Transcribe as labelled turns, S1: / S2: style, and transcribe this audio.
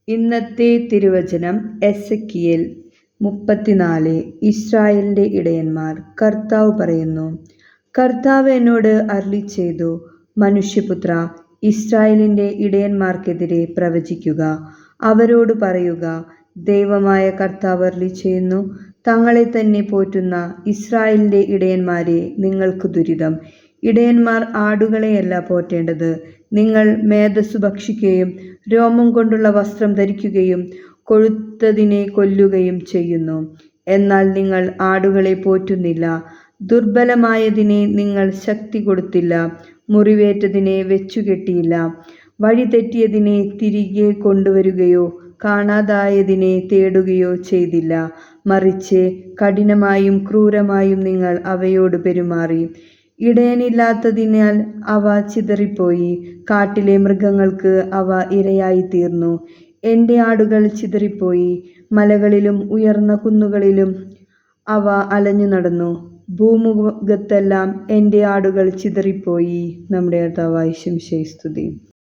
S1: ഇന്നത്തെ തിരുവചനം എസെക്കിയേൽ 34. ഇസ്രായേലിന്റെ ഇടയന്മാർ. കർത്താവ് പറയുന്നു, കർത്താവ് എന്നോട് അരുളിച്ചെയ്തു, മനുഷ്യപുത്ര, ഇസ്രായേലിന്റെ ഇടയന്മാർക്കെതിരെ പ്രവചിക്കുക. അവരോട് പറയുക, ദൈവമായ കർത്താവ് അരുളിച്ചെയ്യുന്നു, തങ്ങളെ തന്നെ പോറ്റുന്ന ഇസ്രായേലിന്റെ ഇടയന്മാരെ, നിങ്ങൾക്ക് ദുരിതം. ഇടയന്മാർ ആടുകളെയല്ല പോറ്റേണ്ടത്. നിങ്ങൾ മേധസ്സു ഭക്ഷിക്കുകയും രോമം കൊണ്ടുള്ള വസ്ത്രം ധരിക്കുകയും കൊഴുത്തതിനെ കൊല്ലുകയും ചെയ്യുന്നു. എന്നാൽ നിങ്ങൾ ആടുകളെ പോറ്റുന്നില്ല. ദുർബലമായതിനെ നിങ്ങൾ ശക്തി കൊടുത്തില്ല. മുറിവേറ്റതിനെ വെച്ചുകെട്ടിയില്ല. വഴിതെറ്റിയതിനെ തിരികെ കൊണ്ടുവരുകയോ കാണാതായതിനെ തേടുകയോ ചെയ്തില്ല. മറിച്ച് കഠിനമായും ക്രൂരമായും നിങ്ങൾ അവയോട് പെരുമാറി. ഇടയനില്ലാത്തതിനാൽ അവ ചിതറിപ്പോയി. കാട്ടിലെ മൃഗങ്ങൾക്ക് അവ ഇരയായിത്തീർന്നു. എൻ്റെ ആടുകൾ ചിതറിപ്പോയി. മലകളിലും ഉയർന്ന കുന്നുകളിലും അവ അലഞ്ഞു നടന്നു. ഭൂമുഖത്തെല്ലാം എൻ്റെ ആടുകൾ ചിതറിപ്പോയി. നമ്മുടെ കർത്താവായ യേശുവിനെ സ്തുതി.